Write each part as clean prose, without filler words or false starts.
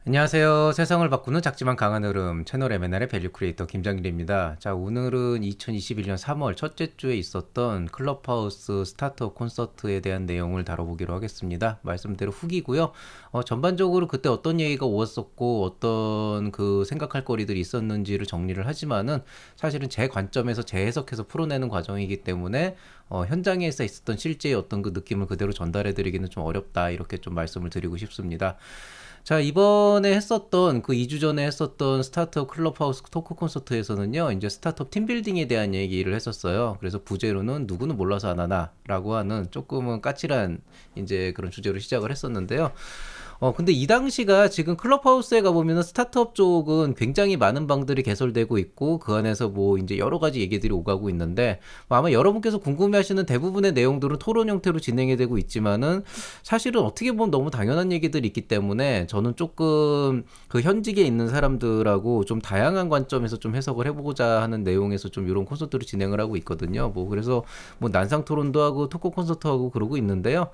안녕하세요. 세상을 바꾸는 작지만 강한 흐름 채널 M&R의 밸류 크리에이터 김장길입니다. 자, 오늘은 2021년 3월 첫째 주에 있었던 클럽하우스 스타트업 콘서트에 대한 내용을 다뤄보기로 하겠습니다. 말씀대로 후기고요. 전반적으로 그때 어떤 얘기가 오갔었고 어떤 그 생각할 거리들이 있었는지를 정리를 하지만은 사실은 제 관점에서 재해석해서 풀어내는 과정이기 때문에 현장에서 있었던 실제의 어떤 그 느낌을 그대로 전달해드리기는 좀 어렵다 이렇게 좀 말씀을 드리고 싶습니다. 자, 이번에 했었던 그 2주 전에 했었던 스타트업 클럽하우스 토크 콘서트에서는요, 이제 스타트업 팀빌딩에 대한 얘기를 했었어요. 그래서 부제로는 누구는 몰라서 안 하나라고 하는 조금은 까칠한 이제 그런 주제로 시작을 했었는데요. 근데 이 당시가 지금 클럽하우스에 가보면은 스타트업 쪽은 굉장히 많은 방들이 개설되고 있고, 그 안에서 뭐 이제 여러 가지 얘기들이 오가고 있는데, 뭐 아마 여러분께서 궁금해 하시는 대부분의 내용들은 토론 형태로 진행이 되고 있지만은, 사실은 어떻게 보면 너무 당연한 얘기들이 있기 때문에, 저는 조금 그 현직에 있는 사람들하고 좀 다양한 관점에서 좀 해석을 해보고자 하는 내용에서 좀 이런 콘서트를 진행을 하고 있거든요. 뭐, 그래서 뭐 난상 토론도 하고, 토크 콘서트 하고 그러고 있는데요.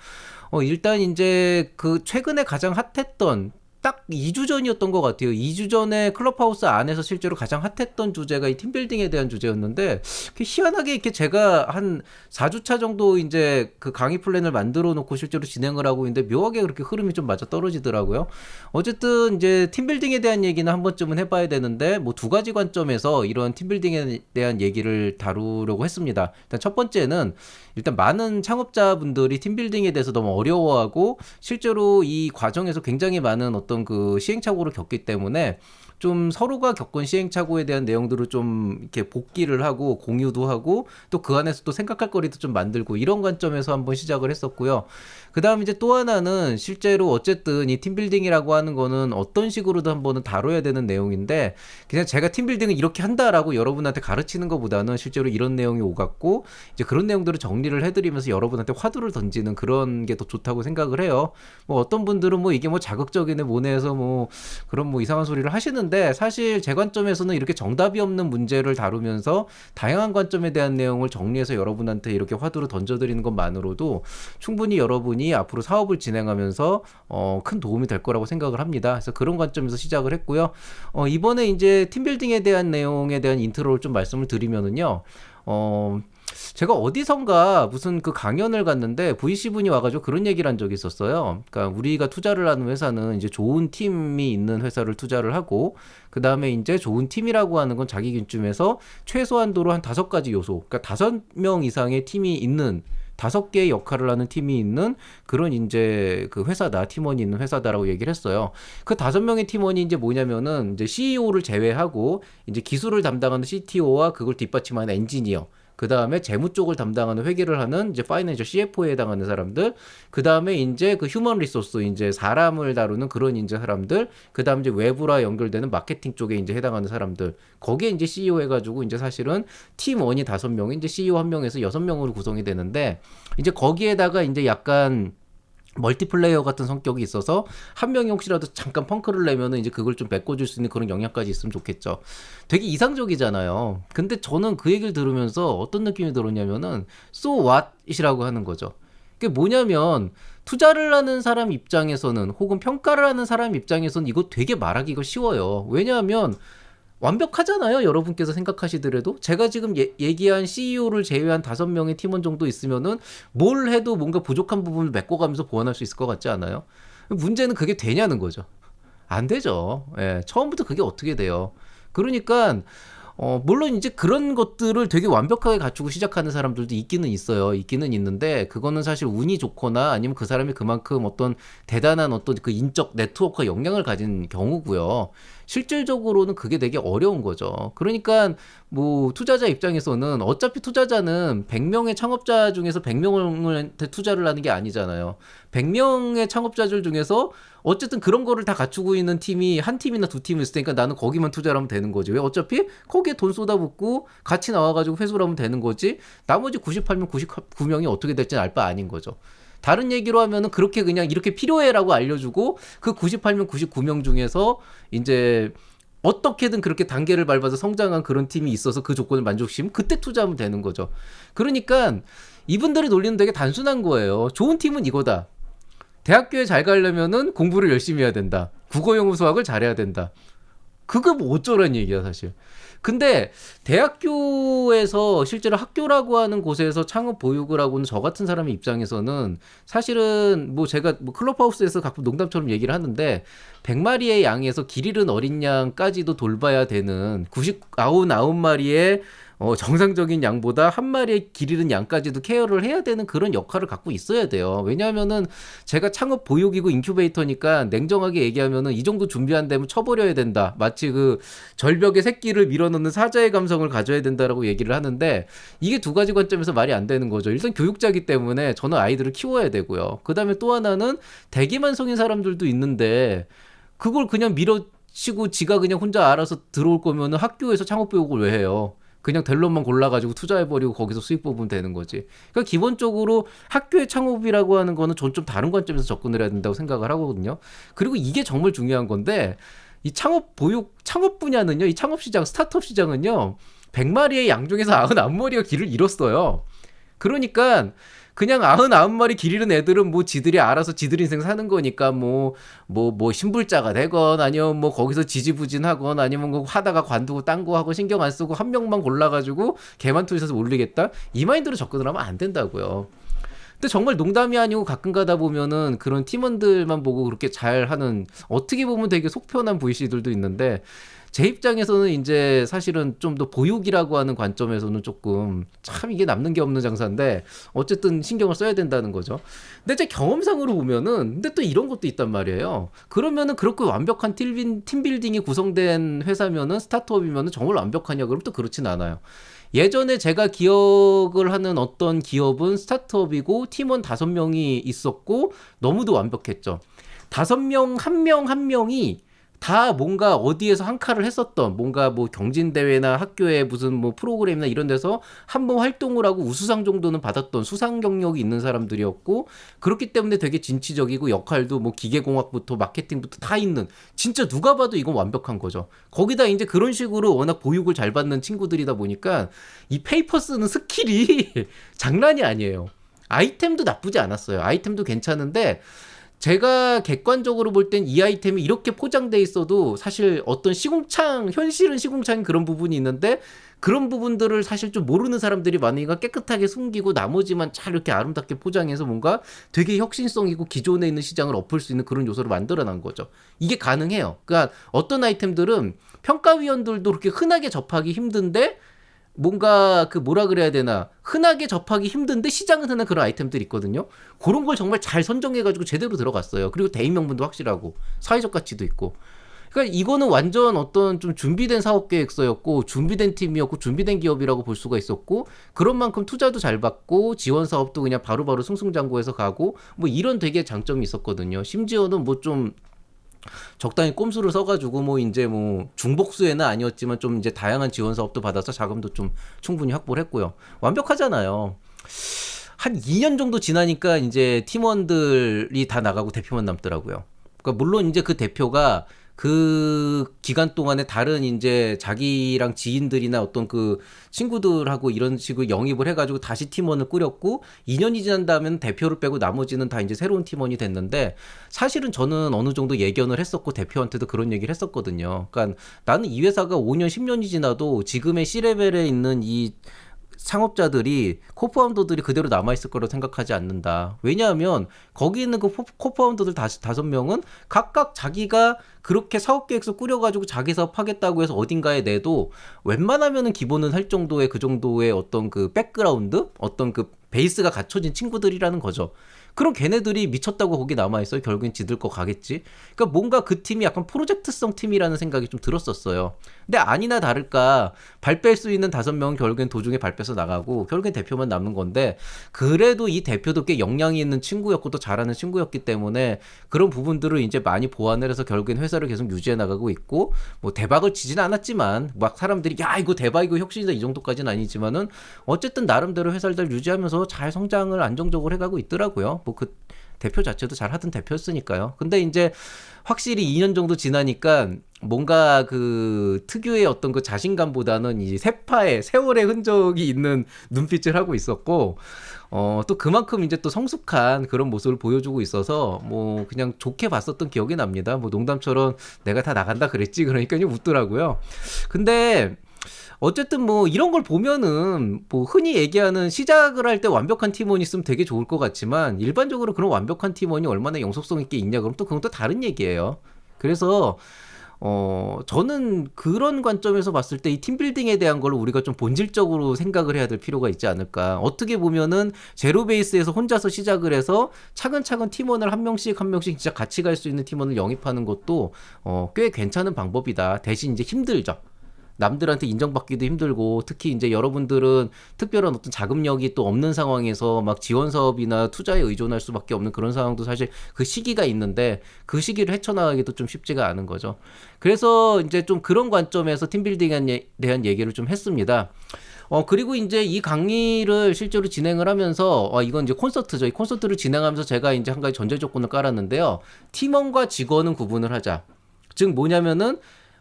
일단 이제 그 최근에 가장 핫했던 딱 2주 전이었던 것 같아요. 2주 전에 클럽하우스 안에서 실제로 가장 핫했던 주제가 이 팀빌딩에 대한 주제였는데, 희한하게 이렇게 제가 한 4주차 정도 이제 그 강의 플랜을 만들어 놓고 실제로 진행을 하고 있는데, 묘하게 그렇게 흐름이 좀 맞아 떨어지더라고요. 어쨌든 이제 팀빌딩에 대한 얘기는 한 번쯤은 해봐야 되는데, 뭐 두 가지 관점에서 이런 팀빌딩에 대한 얘기를 다루려고 했습니다. 일단 첫 번째는 일단 많은 창업자분들이 팀빌딩에 대해서 너무 어려워하고 실제로 이 과정에서 굉장히 많은 어떤 그 시행착오를 겪기 때문에 좀 서로가 겪은 시행착오에 대한 내용들을 좀 이렇게 복기를 하고 공유도 하고 또 그 안에서 또 생각할 거리도 좀 만들고 이런 관점에서 한번 시작을 했었고요. 그 다음 이제 또 하나는 실제로 어쨌든 이 팀빌딩이라고 하는 거는 어떤 식으로도 한번은 다뤄야 되는 내용인데 그냥 제가 팀빌딩을 이렇게 한다라고 여러분한테 가르치는 것보다는 실제로 이런 내용이 오갔고 이제 그런 내용들을 정리를 해드리면서 여러분한테 화두를 던지는 그런 게 더 좋다고 생각을 해요. 뭐 어떤 분들은 뭐 이게 뭐 자극적이네 뭐네 해서 뭐 그런 뭐 이상한 소리를 하시는데 사실 제 관점에서는 이렇게 정답이 없는 문제를 다루면서 다양한 관점에 대한 내용을 정리해서 여러분한테 이렇게 화두를 던져드리는 것만으로도 충분히 여러분이 앞으로 사업을 진행하면서 큰 도움이 될 거라고 생각을 합니다. 그래서 그런 관점에서 시작을 했고요. 이번에 이제 팀빌딩에 대한 내용에 대한 인트로를 좀 말씀을 드리면은요. 제가 어디선가 무슨 그 강연을 갔는데 VC분이 와가지고 그런 얘기를 한 적이 있었어요. 그러니까 우리가 투자를 하는 회사는 이제 좋은 팀이 있는 회사를 투자를 하고 그 다음에 이제 좋은 팀이라고 하는 건 자기 기준에서 최소한도로 한 5가지 요소, 그러니까 5명 이상의 팀이 있는 5개의 역할을 하는 팀이 있는 그런 이제 그 회사다, 팀원이 있는 회사다라고 얘기를 했어요. 그 5명의 팀원이 이제 뭐냐면은 이제 CEO를 제외하고 이제 기술을 담당하는 CTO와 그걸 뒷받침하는 엔지니어, 그 다음에 재무 쪽을 담당하는 회계를 하는 이제 파이낸셜 CFO에 해당하는 사람들, 그 다음에 이제 그 휴먼 리소스 이제 사람을 다루는 그런 이제 사람들, 그 다음 이제 외부라 연결되는 마케팅 쪽에 이제 해당하는 사람들, 거기에 이제 CEO 해가지고 이제 사실은 팀원이 5명, 이제 CEO 1명에서 6명으로 구성이 되는데 이제 거기에다가 이제 약간 멀티플레이어 같은 성격이 있어서 한 명이 혹시라도 잠깐 펑크를 내면은 이제 그걸 좀 메꿔줄 수 있는 그런 역량까지 있으면 좋겠죠. 되게 이상적이잖아요. 근데 저는 그 얘기를 들으면서 어떤 느낌이 들었냐면은 so what이라고 하는 거죠. 그게 뭐냐면 투자를 하는 사람 입장에서는 혹은 평가를 하는 사람 입장에서는 이거 되게 말하기가 쉬워요. 왜냐하면 완벽하잖아요. 여러분께서 생각하시더라도 제가 지금 얘기한 CEO를 제외한 5명의 팀원 정도 있으면은 뭘 해도 뭔가 부족한 부분을 메꿔가면서 보완할 수 있을 것 같지 않아요? 문제는 그게 되냐는 거죠. 안 되죠. 예, 처음부터 그게 어떻게 돼요? 그러니까 물론 이제 그런 것들을 되게 완벽하게 갖추고 시작하는 사람들도 있기는 있어요. 있기는 있는데 그거는 사실 운이 좋거나 아니면 그 사람이 그만큼 어떤 대단한 어떤 그 인적 네트워크와 역량을 가진 경우고요. 실질적으로는 그게 되게 어려운 거죠. 그러니까 뭐 투자자 입장에서는 어차피 투자자는 100명의 창업자 중에서 100명을 투자를 하는 게 아니잖아요. 100명의 창업자들 중에서 어쨌든 그런 거를 다 갖추고 있는 팀이 한 팀이나 두 팀이 있을 테니까 나는 거기만 투자를 하면 되는 거지. 왜 어차피 거기에 돈 쏟아붓고 같이 나와가지고 회수를 하면 되는 거지. 나머지 98명, 99명이 어떻게 될지는 알 바 아닌 거죠. 다른 얘기로 하면은 그렇게 그냥 이렇게 필요해라고 알려주고 그 98명, 99명 중에서 이제 어떻게든 그렇게 단계를 밟아서 성장한 그런 팀이 있어서 그 조건을 만족시키면 그때 투자하면 되는 거죠. 그러니까 이분들의 논리는 되게 단순한 거예요. 좋은 팀은 이거다. 대학교에 잘 가려면은 공부를 열심히 해야 된다. 국어, 영어, 수학을 잘해야 된다. 그거 뭐 어쩌란 얘기야 사실. 근데 대학교에서 실제로 학교라고 하는 곳에서 창업 보육을 하고는 저 같은 사람의 입장에서는 사실은 뭐 제가 뭐 클럽하우스에서 가끔 농담처럼 얘기를 하는데 100마리의 양에서 길 잃은 어린 양까지도 돌봐야 되는 99마리의 정상적인 양보다 한 마리의 길 잃은 양까지도 케어를 해야 되는 그런 역할을 갖고 있어야 돼요. 왜냐하면은 제가 창업 보육이고 인큐베이터니까 냉정하게 얘기하면은 이 정도 준비 안 되면 쳐버려야 된다. 마치 그 절벽에 새끼를 밀어넣는 사자의 감성을 가져야 된다라고 얘기를 하는데 이게 두 가지 관점에서 말이 안 되는 거죠. 일단 교육자기 때문에 저는 아이들을 키워야 되고요. 그 다음에 또 하나는 대기만성인 사람들도 있는데 그걸 그냥 밀어치고 지가 그냥 혼자 알아서 들어올 거면은 학교에서 창업 보육을 왜 해요? 그냥 델론만 골라가지고 투자해버리고 거기서 수익 뽑으면 되는 거지. 그러니까 기본적으로 학교의 창업이라고 하는 거는 전 좀 다른 관점에서 접근을 해야 된다고 생각을 하거든요. 그리고 이게 정말 중요한 건데 이 창업 보육, 창업 분야는요, 이 창업 시장, 스타트업 시장은요, 100마리의 양 중에서 99마리가 길을 잃었어요. 그러니까 그냥 99마리 길 잃은 애들은 뭐 지들이 알아서 지들 인생 사는 거니까 뭐 신불자가 되건 아니면 뭐 거기서 지지부진하건 아니면 뭐 하다가 관두고 딴 거 하고 신경 안 쓰고 한 명만 골라가지고 걔만 투자해서 올리겠다 이 마인드로 접근을 하면 안 된다고요. 근데 정말 농담이 아니고 가끔 가다 보면은 그런 팀원들만 보고 그렇게 잘하는 어떻게 보면 되게 속편한 VC들도 있는데 제 입장에서는 이제 사실은 좀 더 보육이라고 하는 관점에서는 조금 참 이게 남는 게 없는 장사인데 어쨌든 신경을 써야 된다는 거죠. 근데 제 경험상으로 보면은 근데 또 이런 것도 있단 말이에요. 그러면은 그렇게 완벽한 팀빌딩이 구성된 회사면은 스타트업이면은 정말 완벽하냐 그럼 또 그렇진 않아요. 예전에 제가 기억을 하는 어떤 기업은 스타트업이고 팀원 5명이 있었고 너무도 완벽했죠. 5명, 한 명 한 명이 다 뭔가 어디에서 한 칼을 했었던 뭔가 뭐 경진대회나 학교에 무슨 뭐 프로그램이나 이런 데서 한번 활동을 하고 우수상 정도는 받았던 수상 경력이 있는 사람들이었고 그렇기 때문에 되게 진취적이고 역할도 뭐 기계공학부터 마케팅부터 다 있는 진짜 누가 봐도 이건 완벽한 거죠. 거기다 이제 그런 식으로 워낙 보육을 잘 받는 친구들이다 보니까 이 페이퍼 쓰는 스킬이 장난이 아니에요. 아이템도 나쁘지 않았어요. 아이템도 괜찮은데 제가 객관적으로 볼 땐 이 아이템이 이렇게 포장돼 있어도 사실 어떤 시궁창, 현실은 시궁창인 그런 부분이 있는데 그런 부분들을 사실 좀 모르는 사람들이 많으니까 깨끗하게 숨기고 나머지만 잘 이렇게 아름답게 포장해서 뭔가 되게 혁신성이고 기존에 있는 시장을 엎을 수 있는 그런 요소를 만들어낸 거죠. 이게 가능해요. 그러니까 어떤 아이템들은 평가위원들도 그렇게 흔하게 접하기 힘든데 뭔가 그 뭐라 그래야 되나 흔하게 접하기 힘든데 시장은 흔한 그런 아이템들이 있거든요. 그런 걸 정말 잘 선정해가지고 제대로 들어갔어요. 그리고 대인 명분도 확실하고 사회적 가치도 있고. 그러니까 이거는 완전 어떤 좀 준비된 사업 계획서였고 준비된 팀이었고 준비된 기업이라고 볼 수가 있었고 그런 만큼 투자도 잘 받고 지원 사업도 그냥 바로바로 승승장구해서 가고 뭐 이런 되게 장점이 있었거든요. 심지어는 뭐좀 적당히 꼼수를 써가지고 뭐 이제 뭐 중복수에는 아니었지만 좀 이제 다양한 지원 사업도 받아서 자금도 좀 충분히 확보를 했고요. 완벽하잖아요. 한 2년 정도 지나니까 이제 팀원들이 다 나가고 대표만 남더라고요. 그러니까 물론 이제 그 대표가 그 기간 동안에 다른 이제 자기랑 지인들이나 어떤 그 친구들하고 이런 식으로 영입을 해가지고 다시 팀원을 꾸렸고 2년이 지난 다음엔 대표를 빼고 나머지는 다 이제 새로운 팀원이 됐는데 사실은 저는 어느 정도 예견을 했었고 대표한테도 그런 얘기를 했었거든요. 그러니까 나는 이 회사가 5년, 10년이 지나도 지금의 C레벨에 있는 이 창업자들이 코파운더들이 그대로 남아있을 거라고 생각하지 않는다. 왜냐하면 거기 있는 그 코파운더들 5명은 각각 자기가 그렇게 사업계획서 꾸려가지고 자기 사업 하겠다고 해서 어딘가에 내도 웬만하면은 기본은 할 정도의 그 정도의 어떤 그 백그라운드? 어떤 그 베이스가 갖춰진 친구들이라는 거죠. 그럼 걔네들이 미쳤다고 거기 남아있어요. 결국엔 지들 거 가겠지. 그러니까 뭔가 그 팀이 약간 프로젝트성 팀이라는 생각이 좀 들었었어요. 근데 아니나 다를까 발 뺄 수 있는 5명은 결국엔 도중에 발 빼서 나가고 결국엔 대표만 남는 건데 그래도 이 대표도 꽤 역량이 있는 친구였고 또 잘하는 친구였기 때문에 그런 부분들을 이제 많이 보완을 해서 결국엔 회사를 계속 유지해 나가고 있고 뭐 대박을 치진 않았지만 막 사람들이 야 이거 대박이고 혁신이다 이 정도까지는 아니지만은 어쨌든 나름대로 회사를 잘 유지하면서 잘 성장을 안정적으로 해가고 있더라고요. 뭐 그 대표 자체도 잘 하던 대표였으니까요. 근데 이제 확실히 2년 정도 지나니까 뭔가 그 특유의 어떤 그 자신감보다는 이 세파의 세월의 흔적이 있는 눈빛을 하고 있었고, 또 그만큼 이제 또 성숙한 그런 모습을 보여주고 있어서 뭐 그냥 좋게 봤었던 기억이 납니다. 뭐 농담처럼 내가 다 나간다 그랬지 그러니까 웃더라고요. 근데 어쨌든 뭐 이런 걸 보면은 뭐 흔히 얘기하는 시작을 할 때 완벽한 팀원이 있으면 되게 좋을 것 같지만 일반적으로 그런 완벽한 팀원이 얼마나 영속성 있게 있냐 그럼 또 그건 또 다른 얘기예요. 그래서 저는 그런 관점에서 봤을 때 이 팀빌딩에 대한 걸 우리가 좀 본질적으로 생각을 해야 될 필요가 있지 않을까. 어떻게 보면은 제로 베이스에서 혼자서 시작을 해서 차근차근 팀원을 한 명씩 한 명씩 진짜 같이 갈 수 있는 팀원을 영입하는 것도 꽤 괜찮은 방법이다. 대신 이제 힘들죠. 남들한테 인정받기도 힘들고 특히 이제 여러분들은 특별한 어떤 자금력이 또 없는 상황에서 막 지원 사업이나 투자에 의존할 수밖에 없는 그런 상황도 사실 그 시기가 있는데 그 시기를 헤쳐나가기도 좀 쉽지가 않은 거죠. 그래서 이제 좀 그런 관점에서 팀빌딩에 대한 얘기를 좀 했습니다. 그리고 이제 이 강의를 실제로 진행을 하면서, 이건 이제 콘서트죠. 이 콘서트를 진행하면서 제가 이제 한 가지 전제 조건을 깔았는데요. 팀원과 직원은 구분을 하자. 즉 뭐냐면은,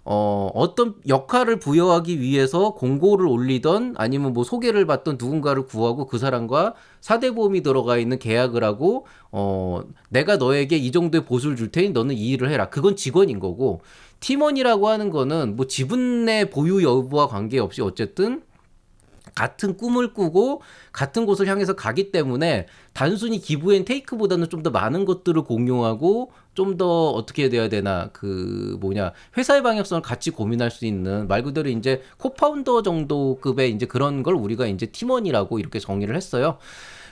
어떤 역할을 부여하기 위해서 공고를 올리던 아니면 뭐 소개를 받던 누군가를 구하고 그 사람과 사대보험이 들어가 있는 계약을 하고, 내가 너에게 이 정도의 보수를 줄 테니 너는 이 일을 해라. 그건 직원인 거고, 팀원이라고 하는 거는 뭐 지분의 보유 여부와 관계없이 어쨌든 같은 꿈을 꾸고 같은 곳을 향해서 가기 때문에 단순히 기브 앤 테이크보다는 좀 더 많은 것들을 공유하고 좀 더 어떻게 돼야 되나 그 뭐냐 회사의 방향성을 같이 고민할 수 있는 말 그대로 이제 코파운더 정도급의 이제 그런 걸 우리가 이제 팀원이라고 이렇게 정의를 했어요.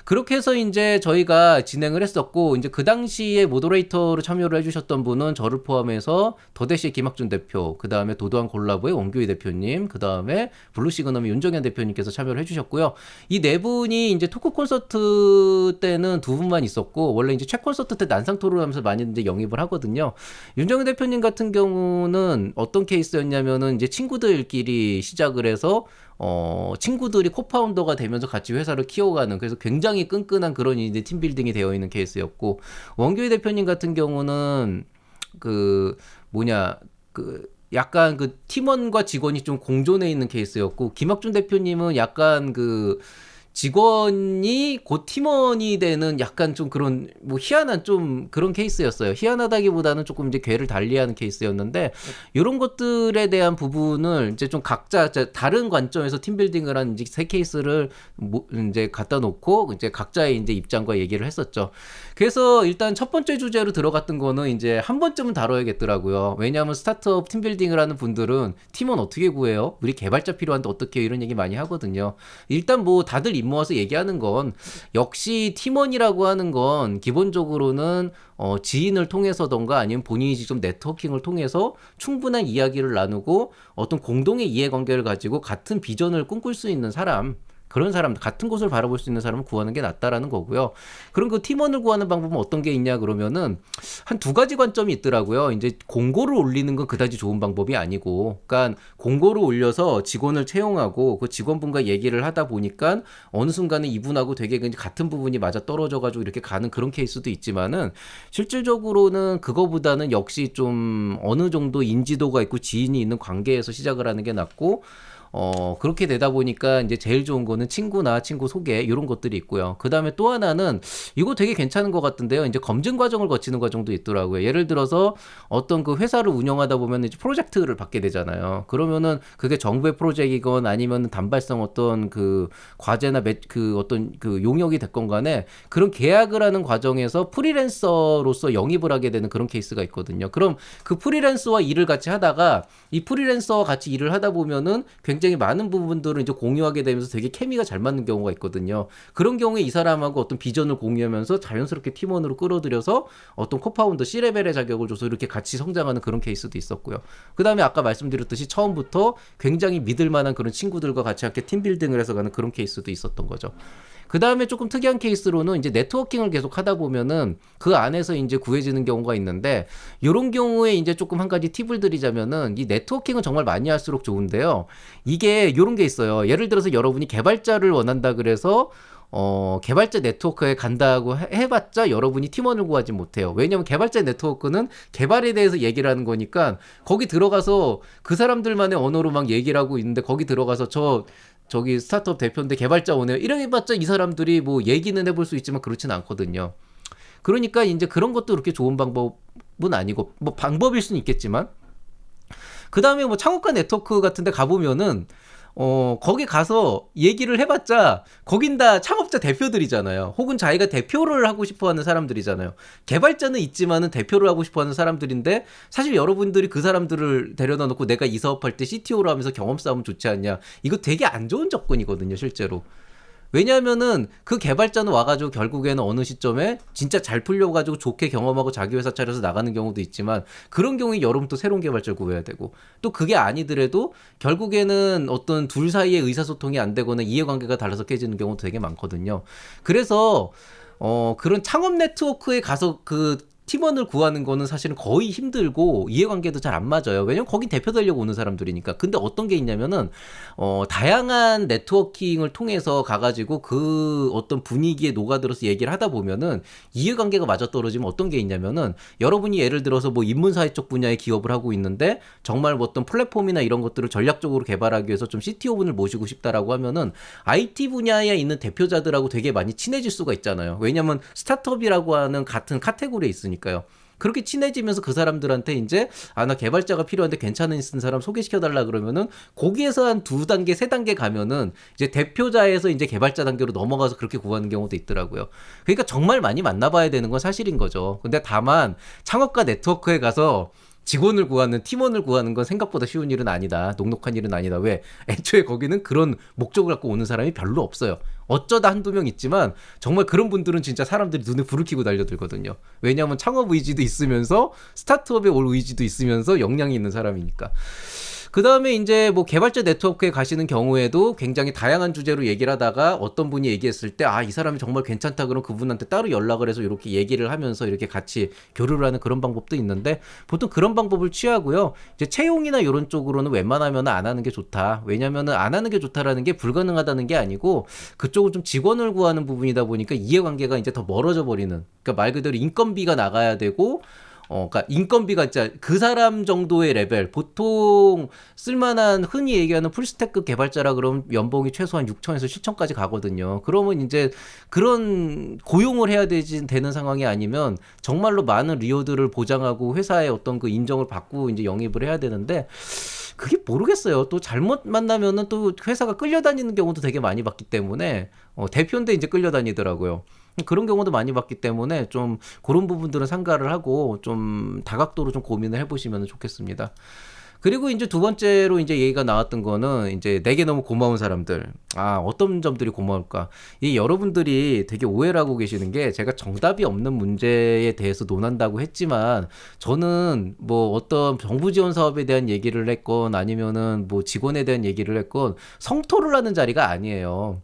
그렇게 해서 이제 저희가 진행을 했었고, 이제 그 당시에 모더레이터로 참여를 해주셨던 분은 저를 포함해서 더대시의 김학준 대표, 그 다음에 도도한 콜라보의 원규희 대표님, 그 다음에 블루시그넘의 윤정현 대표님께서 참여를 해주셨고요. 이 네 분이 이제 토크 콘서트 때는 두 분만 있었고, 원래 이제 최 콘서트 때 난상 토론하면서 많이 이제 영입을 하거든요. 윤정현 대표님 같은 경우는 어떤 케이스였냐면은 이제 친구들끼리 시작을 해서 친구들이 코파운더가 되면서 같이 회사를 키워가는 그래서 굉장히 끈끈한 그런 이제 팀빌딩이 되어 있는 케이스였고 원규희 대표님 같은 경우는 그 뭐냐 그 약간 그 팀원과 직원이 좀 공존해 있는 케이스였고 김학준 대표님은 약간 그 직원이 곧 팀원이 되는 약간 좀 그런 뭐 희한한 좀 그런 케이스였어요. 희한하다기보다는 조금 이제 궤를 달리하는 케이스였는데 이런 것들에 대한 부분을 이제 좀 각자 다른 관점에서 팀빌딩을 한 이제 세 케이스를 이제 갖다 놓고 이제 각자의 이제 입장과 얘기를 했었죠. 그래서 일단 첫 번째 주제로 들어갔던 거는 이제 한 번쯤은 다뤄야겠더라고요. 왜냐하면 스타트업 팀빌딩을 하는 분들은 팀원 어떻게 구해요? 우리 개발자 필요한데 어떻게 해요? 이런 얘기 많이 하거든요. 일단 뭐 다들 입 모아서 얘기하는 건 역시 팀원이라고 하는 건 기본적으로는 지인을 통해서던가 아니면 본인이 직접 네트워킹을 통해서 충분한 이야기를 나누고 어떤 공동의 이해관계를 가지고 같은 비전을 꿈꿀 수 있는 사람 그런 사람, 같은 곳을 바라볼 수 있는 사람을 구하는 게 낫다라는 거고요. 그럼 그 팀원을 구하는 방법은 어떤 게 있냐 그러면은 한 두 가지 관점이 있더라고요. 이제 공고를 올리는 건 그다지 좋은 방법이 아니고, 그러니까 공고를 올려서 직원을 채용하고 그 직원분과 얘기를 하다 보니까 어느 순간에 이분하고 되게 같은 부분이 맞아 떨어져가지고 이렇게 가는 그런 케이스도 있지만은 실질적으로는 그거보다는 역시 좀 어느 정도 인지도가 있고 지인이 있는 관계에서 시작을 하는 게 낫고, 그렇게 되다 보니까 이제 제일 좋은 거는 친구나 친구 소개 이런 것들이 있고요. 그 다음에 또 하나는 이거 되게 괜찮은 것 같은데요. 이제 검증 과정을 거치는 과정도 있더라고요. 예를 들어서 어떤 그 회사를 운영하다 보면 이제 프로젝트를 받게 되잖아요. 그러면은 그게 정부의 프로젝트이건 아니면 단발성 어떤 그 과제나 그 어떤 그 용역이 됐건 간에 그런 계약을 하는 과정에서 프리랜서로서 영입을 하게 되는 그런 케이스가 있거든요. 그럼 그 프리랜서와 일을 같이 하다가 이 프리랜서와 같이 일을 하다 보면은 굉장히 많은 부분들을 이제 공유하게 되면서 되게 케미가 잘 맞는 경우가 있거든요. 그런 경우에 이 사람하고 어떤 비전을 공유하면서 자연스럽게 팀원으로 끌어들여서 어떤 코파운더 C레벨의 자격을 줘서 이렇게 같이 성장하는 그런 케이스도 있었고요. 그 다음에 아까 말씀드렸듯이 처음부터 굉장히 믿을 만한 그런 친구들과 같이 함께 팀빌딩을 해서 가는 그런 케이스도 있었던 거죠. 그 다음에 조금 특이한 케이스로는 이제 네트워킹을 계속 하다 보면은 그 안에서 이제 구해지는 경우가 있는데, 이런 경우에 이제 조금 한 가지 팁을 드리자면은 이 네트워킹은 정말 많이 할수록 좋은데요. 이게 이런 게 있어요. 예를 들어서 여러분이 개발자를 원한다 그래서 개발자 네트워크에 간다고 해봤자 여러분이 팀원을 구하지 못해요. 왜냐면 개발자 네트워크는 개발에 대해서 얘기를 하는 거니까 거기 들어가서 그 사람들만의 언어로 막 얘기를 하고 있는데 거기 들어가서 저기 스타트업 대표인데 개발자 오네요. 이래봤자 이 사람들이 뭐 얘기는 해볼 수 있지만 그렇진 않거든요. 그러니까 이제 그런 것도 그렇게 좋은 방법은 아니고 뭐 방법일 수는 있겠지만 그 다음에 뭐 창업가 네트워크 같은 데 가보면은 거기 가서 얘기를 해봤자 거긴 다 창업자 대표들이잖아요. 혹은 자기가 대표를 하고 싶어하는 사람들이잖아요. 개발자는 있지만은 대표를 하고 싶어하는 사람들인데 사실 여러분들이 그 사람들을 데려다 놓고 내가 이 사업할 때 CTO로 하면서 경험 쌓으면 좋지 않냐. 이거 되게 안 좋은 접근이거든요, 실제로. 왜냐하면은 그 개발자는 와가지고 결국에는 어느 시점에 진짜 잘 풀려가지고 좋게 경험하고 자기 회사 차려서 나가는 경우도 있지만 그런 경우에 여러분 또 새로운 개발자를 구해야 되고 또 그게 아니더라도 결국에는 어떤 둘 사이의 의사소통이 안 되거나 이해관계가 달라서 깨지는 경우도 되게 많거든요. 그래서 그런 창업 네트워크에 가서 그 팀원을 구하는 거는 사실은 거의 힘들고 이해관계도 잘 안 맞아요. 왜냐면 거긴 대표 되려고 오는 사람들이니까. 근데 어떤 게 있냐면은 다양한 네트워킹을 통해서 가가지고 그 어떤 분위기에 녹아들어서 얘기를 하다 보면은 이해관계가 맞아떨어지면 어떤 게 있냐면은 여러분이 예를 들어서 뭐 인문사회 쪽 분야의 기업을 하고 있는데 정말 뭐 어떤 플랫폼이나 이런 것들을 전략적으로 개발하기 위해서 좀 CTO분을 모시고 싶다라고 하면은 IT 분야에 있는 대표자들하고 되게 많이 친해질 수가 있잖아요. 왜냐면 스타트업이라고 하는 같은 카테고리에 있으니까. 니까요. 그렇게 친해지면서 그 사람들한테 이제 나 개발자가 필요한데 괜찮은 사람 소개시켜달라 그러면은 거기에서 한 2단계, 3단계 가면은 이제 대표자에서 이제 개발자 단계로 넘어가서 그렇게 구하는 경우도 있더라고요. 그러니까 정말 많이 만나봐야 되는 건 사실인 거죠. 근데 다만 창업가 네트워크에 가서 직원을 구하는 팀원을 구하는 건 생각보다 쉬운 일은 아니다. 녹록한 일은 아니다. 왜? 애초에 거기는 그런 목적을 갖고 오는 사람이 별로 없어요. 어쩌다 한두 명 있지만 정말 그런 분들은 진짜 사람들이 눈에 불을 켜고 달려들거든요. 왜냐하면 창업 의지도 있으면서 스타트업에 올 의지도 있으면서 역량이 있는 사람이니까. 그 다음에 이제 뭐 개발자 네트워크에 가시는 경우에도 굉장히 다양한 주제로 얘기를 하다가 어떤 분이 얘기했을 때 이 사람이 정말 괜찮다 그럼 그분한테 따로 연락을 해서 이렇게 얘기를 하면서 이렇게 같이 교류를 하는 그런 방법도 있는데 보통 그런 방법을 취하고요. 이제 채용이나 이런 쪽으로는 웬만하면 안 하는 게 좋다. 왜냐면은 안 하는 게 좋다라는 게 불가능하다는 게 아니고 그쪽은 좀 직원을 구하는 부분이다 보니까 이해관계가 이제 더 멀어져 버리는. 그러니까 말 그대로 인건비가 나가야 되고 그러니까 인건비가 진짜 그 사람 정도의 레벨 보통 쓸만한 흔히 얘기하는 풀스택급 개발자라 그러면 연봉이 최소한 6천에서 7천까지 가거든요. 그러면 이제 그런 고용을 해야 되는 상황이 아니면 정말로 많은 리워드를 보장하고 회사의 어떤 그 인정을 받고 이제 영입을 해야 되는데 그게 모르겠어요. 또 잘못 만나면은 또 회사가 끌려다니는 경우도 되게 많이 봤기 때문에 대표인데 이제 끌려다니더라고요. 그런 경우도 많이 봤기 때문에 좀 그런 부분들은 삼가를 하고 좀 다각도로 좀 고민을 해보시면 좋겠습니다. 그리고 이제 두 번째로 이제 얘기가 나왔던 거는 이제 내게 너무 고마운 사람들. 어떤 점들이 고마울까? 이 여러분들이 되게 오해를 하고 계시는 게 제가 정답이 없는 문제에 대해서 논한다고 했지만 저는 뭐 어떤 정부 지원 사업에 대한 얘기를 했건 아니면은 뭐 직원에 대한 얘기를 했건 성토를 하는 자리가 아니에요.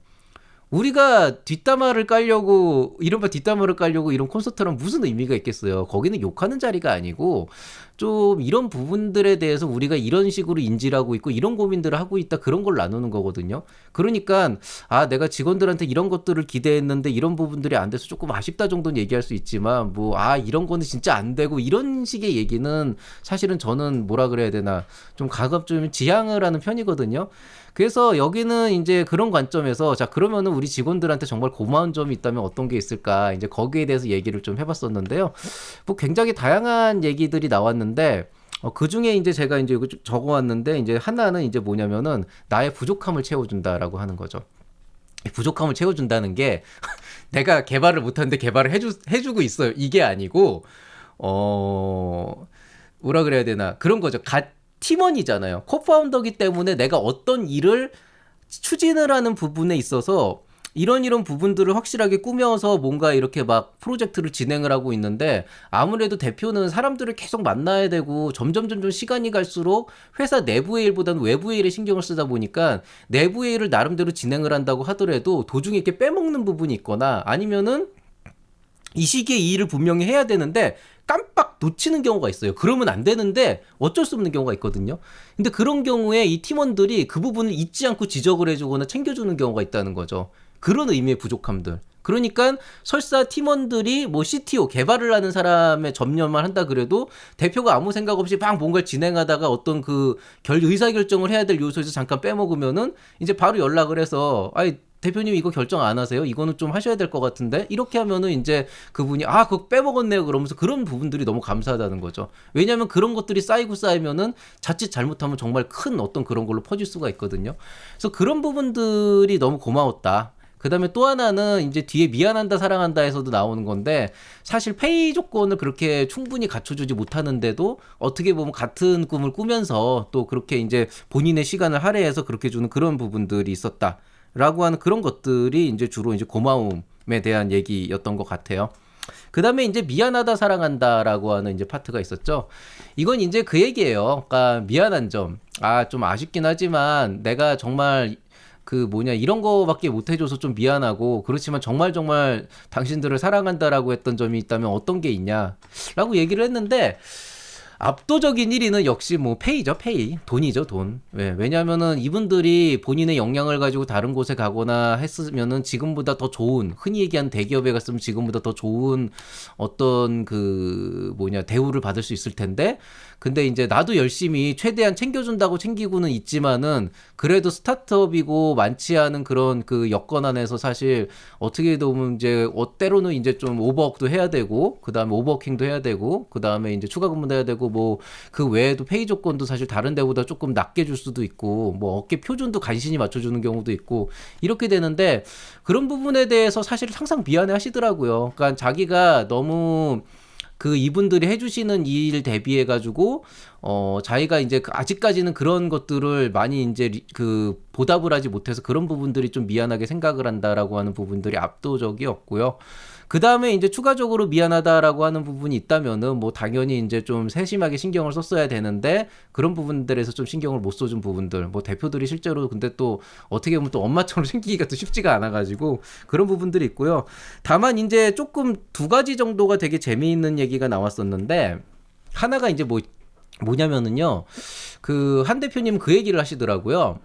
우리가 뒷담화를 깔려고 이른바 뒷담화를 깔려고 이런 콘서트랑 무슨 의미가 있겠어요. 거기는 욕하는 자리가 아니고 좀 이런 부분들에 대해서 우리가 이런 식으로 인지를 하고 있고 이런 고민들을 하고 있다 그런 걸 나누는 거거든요. 그러니까 내가 직원들한테 이런 것들을 기대했는데 이런 부분들이 안 돼서 조금 아쉽다 정도는 얘기할 수 있지만 뭐 이런 거는 진짜 안 되고 이런 식의 얘기는 사실은 저는 뭐라 그래야 되나 좀 가급 좀 지향을 하는 편이거든요. 그래서 여기는 이제 그런 관점에서 자 그러면은 우리 직원들한테 정말 고마운 점이 있다면 어떤 게 있을까 이제 거기에 대해서 얘기를 좀 해봤었는데요. 뭐 굉장히 다양한 얘기들이 나왔는데 그 중에 이제 제가 이제 이거 적어왔는데 이제 하나는 이제 뭐냐면은 나의 부족함을 채워준다라고 하는 거죠. 부족함을 채워준다는 게 내가 개발을 못하는데 개발을 해주고 있어요. 이게 아니고 뭐라 그래야 되나 그런 거죠. 팀원이잖아요. 코파운더기 때문에 내가 어떤 일을 추진을 하는 부분에 있어서 이런 부분들을 확실하게 꾸며서 뭔가 이렇게 막 프로젝트를 진행을 하고 있는데 아무래도 대표는 사람들을 계속 만나야 되고 점점 시간이 갈수록 회사 내부의 일보다는 외부의 일에 신경을 쓰다 보니까 내부의 일을 나름대로 진행을 한다고 하더라도 도중에 이렇게 빼먹는 부분이 있거나 아니면은 이 시기에 이 일을 분명히 해야 되는데 깜빡 놓치는 경우가 있어요. 그러면 안 되는데 어쩔 수 없는 경우가 있거든요. 근데 그런 경우에 이 팀원들이 그 부분을 잊지 않고 지적을 해주거나 챙겨주는 경우가 있다는 거죠. 그런 의미의 부족함들. 그러니까 설사 팀원들이 뭐 CTO 개발을 하는 사람의 접견만 한다 그래도 대표가 아무 생각 없이 막 뭔가를 진행하다가 어떤 그 의사결정을 해야 될 요소에서 잠깐 빼먹으면은 이제 바로 연락을 해서 아이 대표님 이거 결정 안 하세요? 이거는 좀 하셔야 될 것 같은데 이렇게 하면은 이제 그분이 그거 빼먹었네요 그러면서 그런 부분들이 너무 감사하다는 거죠. 왜냐하면 그런 것들이 쌓이고 쌓이면은 자칫 잘못하면 정말 큰 어떤 그런 걸로 퍼질 수가 있거든요. 그래서 그런 부분들이 너무 고마웠다. 그 다음에 또 하나는 이제 뒤에 미안한다 사랑한다에서도 나오는 건데 사실 페이 조건을 그렇게 충분히 갖춰주지 못하는데도 어떻게 보면 같은 꿈을 꾸면서 또 그렇게 이제 본인의 시간을 할애해서 그렇게 주는 그런 부분들이 있었다라고 하는 그런 것들이 이제 주로 이제 고마움에 대한 얘기였던 것 같아요. 그 다음에 이제 미안하다 사랑한다라고 하는 이제 파트가 있었죠. 이건 이제 그 얘기예요. 그러니까 미안한 점. 좀 아쉽긴 하지만 내가 정말 이런 거밖에 못 해줘서 좀 미안하고, 그렇지만 정말 당신들을 사랑한다라고 했던 점이 있다면 어떤 게 있냐라고 얘기를 했는데, 압도적인 1위는 역시 뭐 페이죠, 페이. 돈이죠, 돈. 왜냐면은 이분들이 본인의 역량을 가지고 다른 곳에 가거나 했으면은 지금보다 더 좋은, 흔히 얘기하는 대기업에 갔으면 지금보다 더 좋은 어떤 대우를 받을 수 있을 텐데, 근데 이제 나도 열심히 최대한 챙겨준다고 챙기고는 있지만은 그래도 스타트업이고 많지 않은 그런 그 여건 안에서 사실 어떻게 보면 이제 때로는 이제 좀 오버워크도 해야 되고, 그 다음에 오버워킹도 해야 되고, 그 다음에 이제 추가 근무도 해야 되고, 뭐 그 외에도 페이 조건도 사실 다른 데보다 조금 낮게 줄 수도 있고, 뭐 업계 표준도 간신히 맞춰주는 경우도 있고, 이렇게 되는데 그런 부분에 대해서 사실 항상 미안해 하시더라고요. 그러니까 자기가 너무 이분들이 해주시는 일 대비해가지고, 자기가 이제 아직까지는 그런 것들을 많이 이제 보답을 하지 못해서 그런 부분들이 좀 미안하게 생각을 한다라고 하는 부분들이 압도적이었고요. 그 다음에 이제 추가적으로 미안하다라고 하는 부분이 있다면은 뭐 당연히 이제 좀 세심하게 신경을 썼어야 되는데 그런 부분들에서 좀 신경을 못 써준 부분들, 뭐 대표들이 실제로 근데 또 어떻게 보면 또 엄마처럼 생기기가 또 쉽지가 않아가지고 그런 부분들이 있고요. 다만 이제 조금 두 가지 정도가 되게 재미있는 얘기가 나왔었는데, 하나가 이제 뭐냐면은요, 한 대표님 그 얘기를 하시더라고요.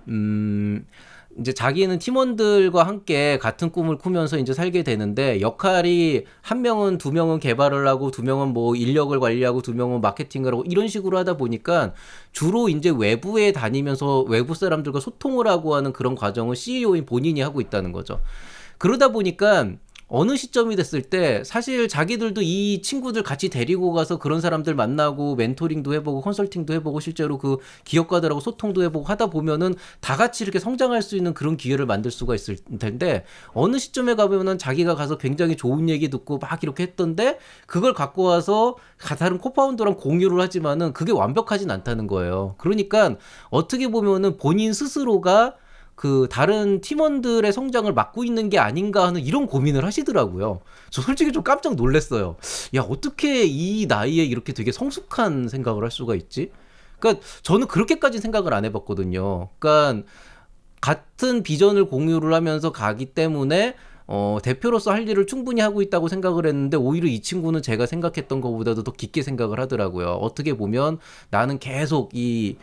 이제 자기는 팀원들과 함께 같은 꿈을 꾸면서 이제 살게 되는데, 역할이 한 명은 두 명은 개발을 하고 두 명은 뭐 인력을 관리하고 두 명은 마케팅을 하고 이런 식으로 하다 보니까 주로 이제 외부에 다니면서 외부 사람들과 소통을 하고 하는 그런 과정을 CEO인 본인이 하고 있다는 거죠. 그러다 보니까 어느 시점이 됐을 때 사실 자기들도 이 친구들 같이 데리고 가서 그런 사람들 만나고 멘토링도 해보고 컨설팅도 해보고 실제로 그 기업가들하고 소통도 해보고 하다 보면은 다 같이 이렇게 성장할 수 있는 그런 기회를 만들 수가 있을 텐데, 어느 시점에 가보면은 자기가 가서 굉장히 좋은 얘기 듣고 막 이렇게 했던데 그걸 갖고 와서 다른 코파운더랑 공유를 하지만은 그게 완벽하진 않다는 거예요. 그러니까 어떻게 보면은 본인 스스로가 다른 팀원들의 성장을 막고 있는 게 아닌가 하는 이런 고민을 하시더라고요. 저 솔직히 좀 깜짝 놀랐어요. 야, 어떻게 이 나이에 이렇게 되게 성숙한 생각을 할 수가 있지? 그러니까 저는 그렇게까지 생각을 안 해봤거든요. 그러니까 같은 비전을 공유를 하면서 가기 때문에 대표로서 할 일을 충분히 하고 있다고 생각을 했는데, 오히려 이 친구는 제가 생각했던 것보다도 더 깊게 생각을 하더라고요. 어떻게 보면 나는 계속 이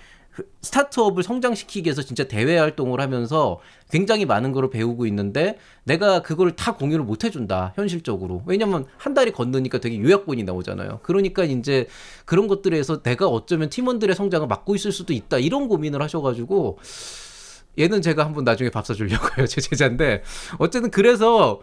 스타트업을 성장시키기 위해서 진짜 대외 활동을 하면서 굉장히 많은 걸 배우고 있는데 내가 그걸 다 공유를 못 해준다, 현실적으로. 왜냐면 한 달이 건너니까 되게 요약본이 나오잖아요. 그러니까 이제 그런 것들에서 내가 어쩌면 팀원들의 성장을 막고 있을 수도 있다, 이런 고민을 하셔가지고, 얘는 제가 한번 나중에 밥 사주려고요. 제 제자인데. 어쨌든 그래서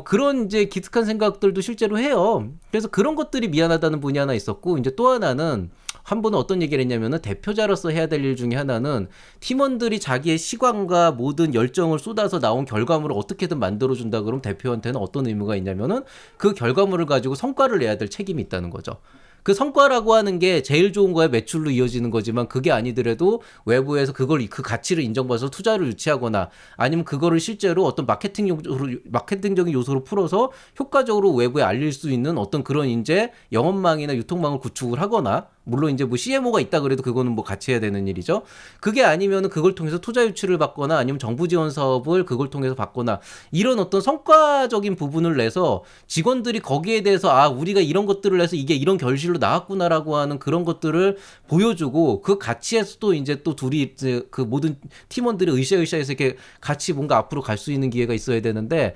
그런 이제 기특한 생각들도 실제로 해요. 그래서 그런 것들이 미안하다는 분이 하나 있었고, 이제 또 하나는, 한 분은 어떤 얘기를 했냐면은, 대표자로서 해야 될 일 중에 하나는 팀원들이 자기의 시간과 모든 열정을 쏟아서 나온 결과물을 어떻게든 만들어준다 그러면 대표한테는 어떤 의무가 있냐면은 그 결과물을 가지고 성과를 내야 될 책임이 있다는 거죠. 그 성과라고 하는 게 제일 좋은 거야 매출로 이어지는 거지만, 그게 아니더라도 외부에서 그 가치를 인정받아서 투자를 유치하거나 아니면 그거를 실제로 어떤 마케팅적인 요소로 풀어서 효과적으로 외부에 알릴 수 있는 어떤 그런 이제 영업망이나 유통망을 구축을 하거나 물론 이제 뭐 CMO가 있다 그래도 그거는 뭐 같이 해야 되는 일이죠. 그게 아니면은 그걸 통해서 투자 유치를 받거나 아니면 정부 지원 사업을 그걸 통해서 받거나 이런 어떤 성과적인 부분을 내서 직원들이 거기에 대해서 아 우리가 이런 것들을 해서 이게 이런 결실로 나왔구나라고 하는 그런 것들을 보여주고 그 가치에서도 이제 또 둘이 이제 그 모든 팀원들이 으쌰으쌰해서 이렇게 같이 뭔가 앞으로 갈 수 있는 기회가 있어야 되는데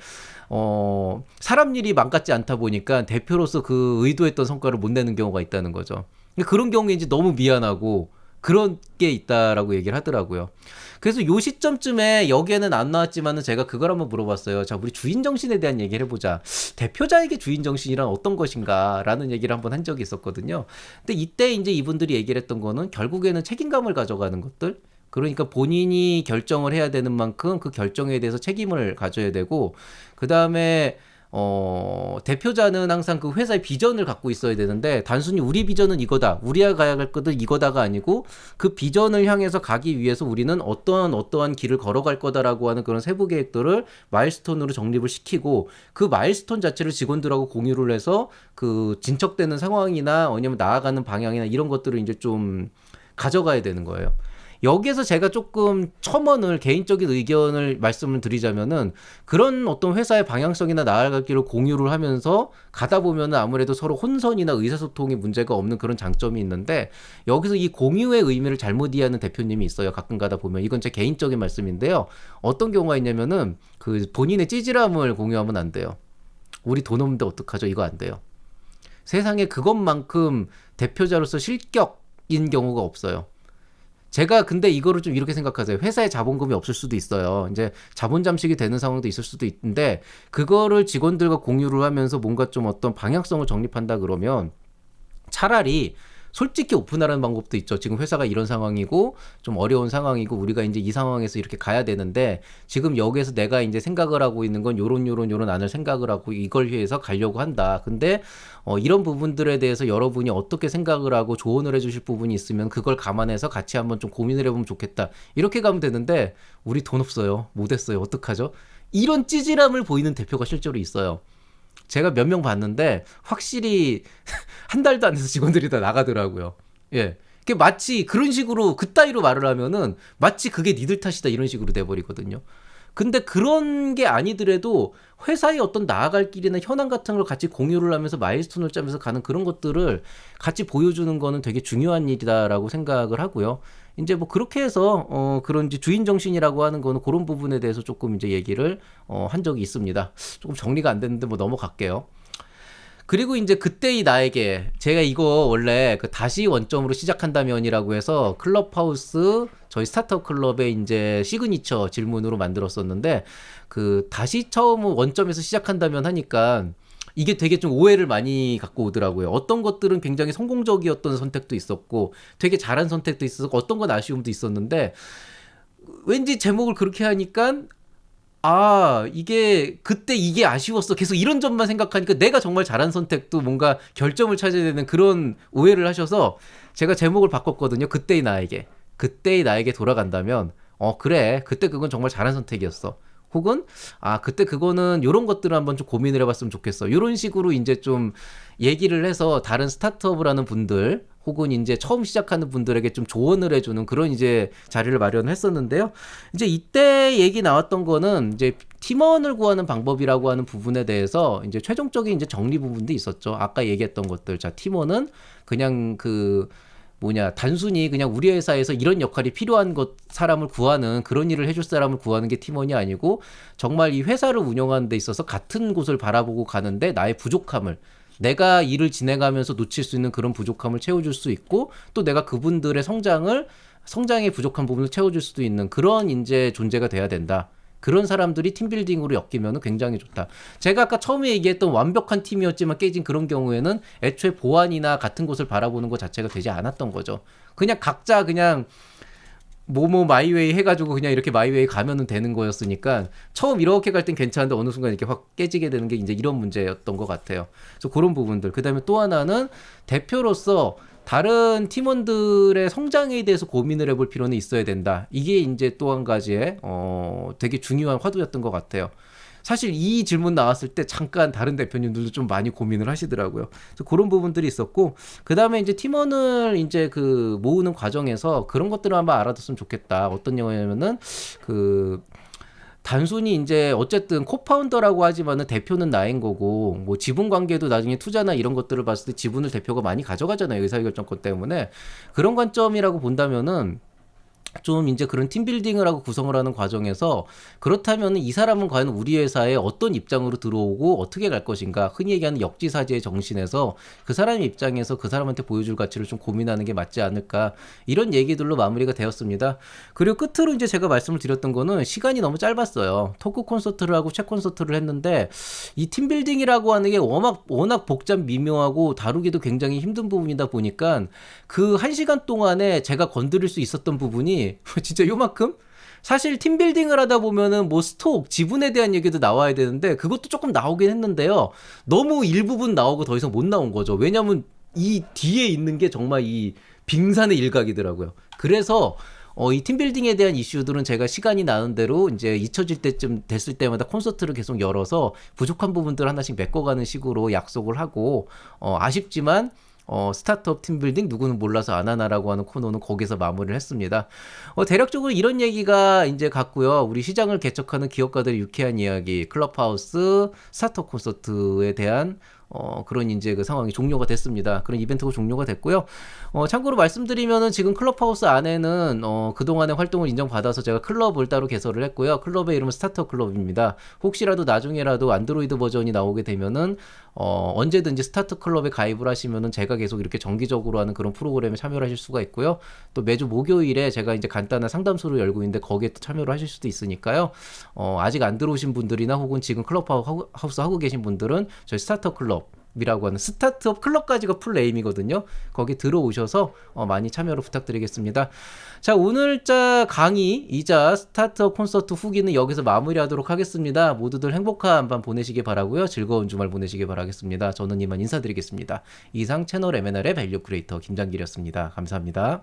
사람 일이 망같지 않다 보니까 대표로서 그 의도했던 성과를 못 내는 경우가 있다는 거죠. 그런 경우에 이제 너무 미안하고 그런 게 있다라고 얘기를 하더라고요. 그래서 요 시점쯤에 여기에는 안 나왔지만은 제가 그걸 한번 물어봤어요. 자, 우리 주인 정신에 대한 얘기를 해보자. 대표자에게 주인 정신이란 어떤 것인가라는 얘기를 한번 한 적이 있었거든요. 근데 이때 이제 이분들이 얘기를 했던 거는 결국에는 책임감을 가져가는 것들. 그러니까 본인이 결정을 해야 되는 만큼 그 결정에 대해서 책임을 가져야 되고, 그 다음에 대표자는 항상 그 회사의 비전을 갖고 있어야 되는데 단순히 우리 비전은 이거다, 우리가 가야 할 것은 이거다가 아니고 그 비전을 향해서 가기 위해서 우리는 어떠한 길을 걸어갈 거다라고 하는 그런 세부 계획들을 마일스톤으로 정립을 시키고 그 마일스톤 자체를 직원들하고 공유를 해서 그 진척되는 상황이나 아니면 나아가는 방향이나 이런 것들을 이제 좀 가져가야 되는 거예요. 여기에서 제가 조금 첨언을 개인적인 의견을 말씀을 드리자면은 그런 어떤 회사의 방향성이나 나아갈 길을 공유를 하면서 가다 보면은 아무래도 서로 혼선이나 의사소통이 문제가 없는 그런 장점이 있는데 여기서 이 공유의 의미를 잘못 이해하는 대표님이 있어요. 가끔 가다 보면 이건 제 개인적인 말씀인데요. 어떤 경우가 있냐면은 그 본인의 찌질함을 공유하면 안 돼요. 우리 돈 없는데 어떡하죠? 이거 안 돼요. 세상에 그것만큼 대표자로서 실격인 경우가 없어요. 제가 근데 이거를 좀 이렇게 생각하세요. 회사에 자본금이 없을 수도 있어요. 이제 자본 잠식이 되는 상황도 있을 수도 있는데 그거를 직원들과 공유를 하면서 뭔가 좀 어떤 방향성을 정립한다 그러면 차라리 솔직히 오픈하라는 방법도 있죠. 지금 회사가 이런 상황이고 좀 어려운 상황이고 우리가 이제 이 상황에서 이렇게 가야 되는데 지금 여기에서 내가 이제 생각을 하고 있는 건 요런 안을 생각을 하고 이걸 위해서 가려고 한다. 근데 이런 부분들에 대해서 여러분이 어떻게 생각을 하고 조언을 해주실 부분이 있으면 그걸 감안해서 같이 한번 좀 고민을 해보면 좋겠다. 이렇게 가면 되는데 우리 돈 없어요. 못했어요. 어떡하죠? 이런 찌질함을 보이는 대표가 실제로 있어요. 제가 몇 명 봤는데 확실히 한 달도 안 돼서 직원들이 다 나가더라고요. 예. 그게 마치 그런 식으로 그따위로 말을 하면은 마치 그게 니들 탓이다 이런 식으로 돼버리거든요. 근데 그런 게 아니더라도 회사의 어떤 나아갈 길이나 현안 같은 걸 같이 공유를 하면서 마일스톤을 짜면서 가는 그런 것들을 같이 보여주는 거는 되게 중요한 일이다라고 생각을 하고요. 이제 뭐 그렇게 해서 그런 이제 주인 정신이라고 하는 거는 그런 부분에 대해서 조금 이제 얘기를 한 적이 있습니다. 조금 정리가 안 됐는데 뭐 넘어갈게요. 그리고 이제 그때의 나에게 제가 이거 원래 그 다시 원점으로 시작한다면이라고 해서 클럽하우스 저희 스타트업 클럽의 이제 시그니처 질문으로 만들었었는데 그 다시 처음 원점에서 시작한다면 하니까 이게 되게 좀 오해를 많이 갖고 오더라고요. 어떤 것들은 굉장히 성공적이었던 선택도 있었고 되게 잘한 선택도 있었고 어떤 건 아쉬움도 있었는데 왠지 제목을 그렇게 하니까 이게 그때 이게 아쉬웠어. 계속 이런 점만 생각하니까 내가 정말 잘한 선택도 뭔가 결점을 찾아야 되는 그런 오해를 하셔서 제가 제목을 바꿨거든요. 그때의 나에게 돌아간다면 그래. 그때 그건 정말 잘한 선택이었어. 혹은 그때 그거는 이런 것들을 한번 좀 고민을 해봤으면 좋겠어. 이런 식으로 이제 좀 얘기를 해서 다른 스타트업을 하는 분들 혹은 이제 처음 시작하는 분들에게 좀 조언을 해주는 그런 이제 자리를 마련했었는데요. 이제 이때 얘기 나왔던 거는 이제 팀원을 구하는 방법이라고 하는 부분에 대해서 이제 최종적인 이제 정리 부분도 있었죠. 아까 얘기했던 것들. 자, 팀원은 그냥 단순히 그냥 우리 회사에서 이런 역할이 필요한 사람을 구하는 그런 일을 해줄 사람을 구하는 게 팀원이 아니고 정말 이 회사를 운영하는 데 있어서 같은 곳을 바라보고 가는데 나의 부족함을 내가 일을 진행하면서 놓칠 수 있는 그런 부족함을 채워줄 수 있고 또 내가 그분들의 성장의 부족한 부분을 채워줄 수도 있는 그런 이제 존재가 돼야 된다. 그런 사람들이 팀빌딩으로 엮이면 굉장히 좋다. 제가 아까 처음에 얘기했던 완벽한 팀이었지만 깨진 그런 경우에는 애초에 보안이나 같은 곳을 바라보는 것 자체가 되지 않았던 거죠. 그냥 각자 그냥 마이웨이 해가지고 그냥 이렇게 마이웨이 가면은 되는 거였으니까 처음 이렇게 갈 땐 괜찮은데 어느 순간 이렇게 확 깨지게 되는 게 이제 이런 문제였던 것 같아요. 그래서 그런 부분들. 그 다음에 또 하나는 대표로서 다른 팀원들의 성장에 대해서 고민을 해볼 필요는 있어야 된다. 이게 이제 또 한 가지의 되게 중요한 화두였던 것 같아요. 사실 이 질문 나왔을 때 잠깐 다른 대표님들도 좀 많이 고민을 하시더라고요. 그래서 그런 부분들이 있었고, 그 다음에 이제 팀원을 이제 그 모으는 과정에서 그런 것들을 한번 알아뒀으면 좋겠다. 어떤 영화냐면은 그 단순히 이제 어쨌든 코파운더라고 하지만은 대표는 나인 거고, 뭐 지분 관계도 나중에 투자나 이런 것들을 봤을 때 지분을 대표가 많이 가져가잖아요. 의사결정권 때문에. 그런 관점이라고 본다면은 좀 이제 그런 팀빌딩을 하고 구성을 하는 과정에서, 그렇다면 이 사람은 과연 우리 회사에 어떤 입장으로 들어오고 어떻게 갈 것인가, 흔히 얘기하는 역지사지의 정신에서 그 사람의 입장에서 그 사람한테 보여줄 가치를 좀 고민하는 게 맞지 않을까, 이런 얘기들로 마무리가 되었습니다. 그리고 끝으로 이제 제가 말씀을 드렸던 거는 시간이 너무 짧았어요. 토크 콘서트를 하고 책 콘서트를 했는데 이 팀빌딩이라고 하는 게 워낙 복잡 미묘하고 다루기도 굉장히 힘든 부분이다 보니까 그 1시간 동안에 제가 건드릴 수 있었던 부분이 진짜 요만큼? 사실 팀빌딩을 하다 보면은 뭐 스톡, 지분에 대한 얘기도 나와야 되는데 그것도 조금 나오긴 했는데요. 너무 일부분 나오고 더 이상 못 나온 거죠. 왜냐면 이 뒤에 있는 게 정말 이 빙산의 일각이더라고요. 그래서 이 팀빌딩에 대한 이슈들은 제가 시간이 나는 대로 이제 잊혀질 때쯤 됐을 때마다 콘서트를 계속 열어서 부족한 부분들 하나씩 메꿔가는 식으로 약속을 하고, 아쉽지만 스타트업 팀빌딩 누구는 몰라서 안 하나라고 하는 코너는 거기서 마무리를 했습니다. 대략적으로 이런 얘기가 이제 같고요. 우리 시장을 개척하는 기업가들의 유쾌한 이야기, 클럽하우스 스타트업 콘서트에 대한 그런 이제 그 상황이 종료가 됐습니다. 그런 이벤트가 종료가 됐고요. 참고로 말씀드리면은 지금 클럽하우스 안에는 그동안의 활동을 인정받아서 제가 클럽을 따로 개설을 했고요. 클럽의 이름은 스타트업 클럽입니다. 혹시라도 나중에라도 안드로이드 버전이 나오게 되면은 언제든지 스타트 클럽에 가입을 하시면은 제가 계속 이렇게 정기적으로 하는 그런 프로그램에 참여를 하실 수가 있고요. 또 매주 목요일에 제가 이제 간단한 상담소를 열고 있는데 거기에 또 참여를 하실 수도 있으니까요. 아직 안 들어오신 분들이나 혹은 지금 클럽하우스 하고 계신 분들은 저희 스타트업 클럽 이라고 하는 스타트업 클럽까지가 풀 네임이거든요. 거기 들어오셔서 많이 참여를 부탁드리겠습니다. 자, 오늘자 강의이자 스타트업 콘서트 후기는 여기서 마무리하도록 하겠습니다. 모두들 행복한 밤 보내시기 바라고요. 즐거운 주말 보내시기 바라겠습니다. 저는 이만 인사드리겠습니다. 이상 채널 M&R의 밸류 크리에이터 김장길이었습니다. 감사합니다.